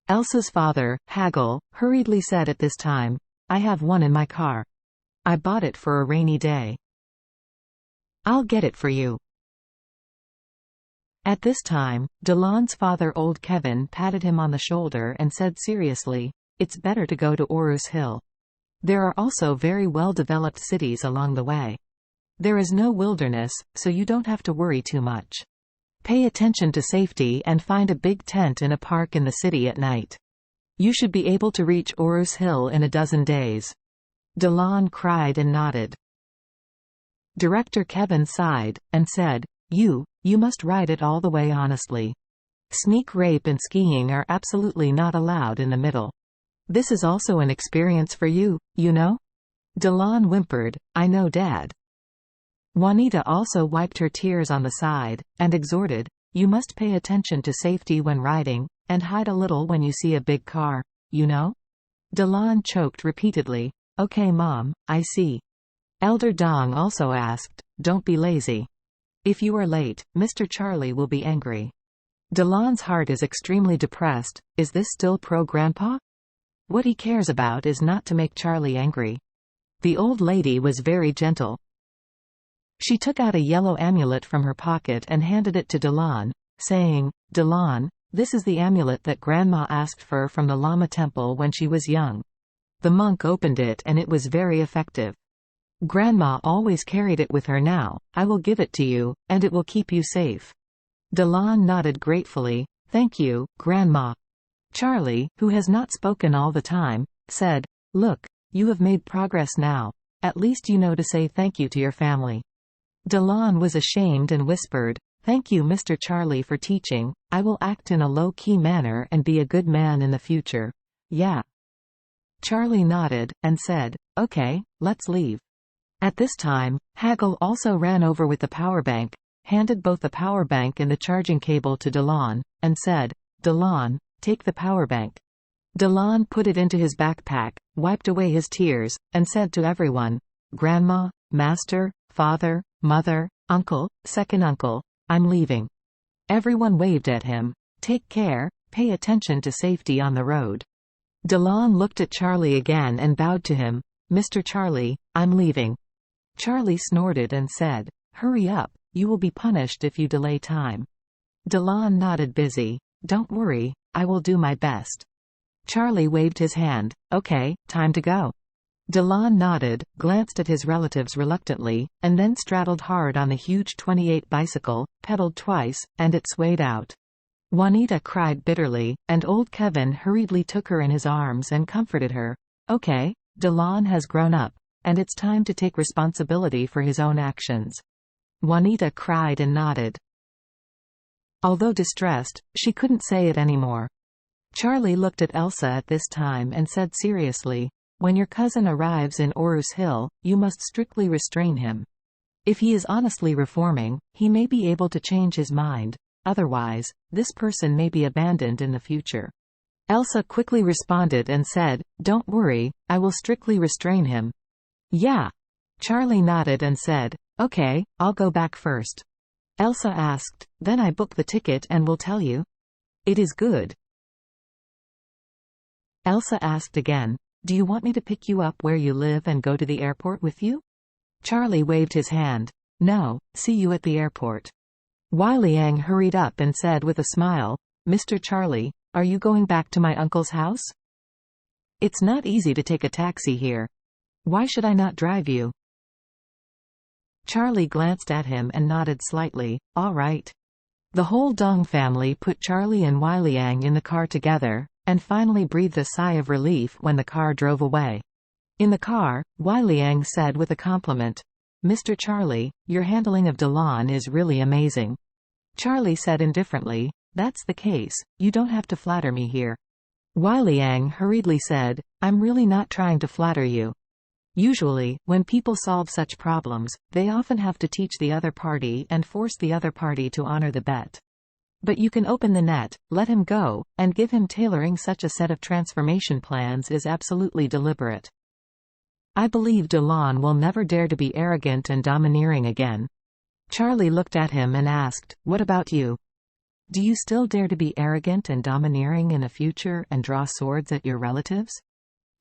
Elsa's father, Hagel, hurriedly said at this time, "I have one in my car. I bought it for a rainy day. I'll get it for you." At this time, Delon's father old Kevin patted him on the shoulder and said seriously, "It's better to go to Orus Hill. There are also very well-developed cities along the way. There is no wilderness, so you don't have to worry too much. Pay attention to safety and find a big tent in a park in the city at night. You should be able to reach Orus Hill in a dozen days." Delon cried and nodded. Director Kevin sighed, and said, You must ride it all the way honestly. Sneak rape and skiing are absolutely not allowed in the middle. This is also an experience for you, you know?" Delon whimpered, "I know, Dad." Juanita also wiped her tears on the side, and exhorted, "You must pay attention to safety when riding, and hide a little when you see a big car, you know?" Delon choked repeatedly, "Okay Mom, I see." Elder Dong also asked, "Don't be lazy. If you are late, Mr. Charlie will be angry." Delon's heart is extremely depressed. Is this still pro-grandpa? What he cares about is not to make Charlie angry. The old lady was very gentle. She took out a yellow amulet from her pocket and handed it to Delon, saying, "Delon, this is the amulet that Grandma asked for from the Lama Temple when she was young." The monk opened it and it was very effective. "Grandma always carried it with her now. I will give it to you, and it will keep you safe." Delon nodded gratefully. "Thank you, Grandma." Charlie, who has not spoken all the time, said, "Look, you have made progress now. At least you know to say thank you to your family." Delon was ashamed and whispered, "Thank you Mr. Charlie for teaching. I will act in a low-key manner and be a good man in the future. Yeah." Charlie nodded, and said, "Okay, let's leave." At this time, Hagel also ran over with the power bank, handed both the power bank and the charging cable to Delon, and said, "Delon, take the power bank." Delon put it into his backpack, wiped away his tears, and said to everyone, "Grandma, Master, Father, Mother, Uncle, Second Uncle, I'm leaving." Everyone waved at him. "Take care, pay attention to safety on the road." Delon looked at Charlie again and bowed to him. "Mr. Charlie, I'm leaving." Charlie snorted and said, "Hurry up, you will be punished if you delay time." Delon nodded busy. "Don't worry, I will do my best." Charlie waved his hand. "Okay, time to go." Delon nodded, glanced at his relatives reluctantly, and then straddled hard on the huge 28 bicycle, pedaled twice, and it swayed out. Juanita cried bitterly, and old Kevin hurriedly took her in his arms and comforted her. "Okay, Delon has grown up, and it's time to take responsibility for his own actions." Juanita cried and nodded. Although distressed, she couldn't say it anymore. Charlie looked at Elsa at this time and said seriously, "When your cousin arrives in Orus Hill, you must strictly restrain him. If he is honestly reforming, he may be able to change his mind. Otherwise, this person may be abandoned in the future." Elsa quickly responded and said, "Don't worry, I will strictly restrain him." "Yeah." Charlie nodded and said, "Okay, I'll go back first." Elsa asked, "Then I book the ticket and will tell you?" "It is good." Elsa asked again, "Do you want me to pick you up where you live and go to the airport with you?" Charlie waved his hand. "No, see you at the airport." Liang hurried up and said with a smile, "Mr. Charlie, are you going back to my uncle's house? It's not easy to take a taxi here. Why should I not drive you?" Charlie glanced at him and nodded slightly. "All right." The whole Dong family put Charlie and Liang in the car together, and finally breathed a sigh of relief when the car drove away. In the car, Liang said with a compliment, "Mr. Charlie, your handling of Delon is really amazing." Charlie said indifferently, "That's the case, you don't have to flatter me here." Liang hurriedly said, "I'm really not trying to flatter you. Usually, when people solve such problems, they often have to teach the other party and force the other party to honor the bet. But you can open the net, let him go, and give him tailoring. Such a set of transformation plans is absolutely deliberate. I believe Delon will never dare to be arrogant and domineering again." Charlie looked at him and asked, "What about you?" Do you still dare to be arrogant and domineering in a future and draw swords at your relatives?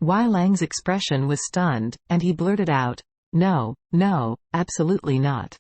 Wei Lang's expression was stunned, and he blurted out, "No, no, absolutely not."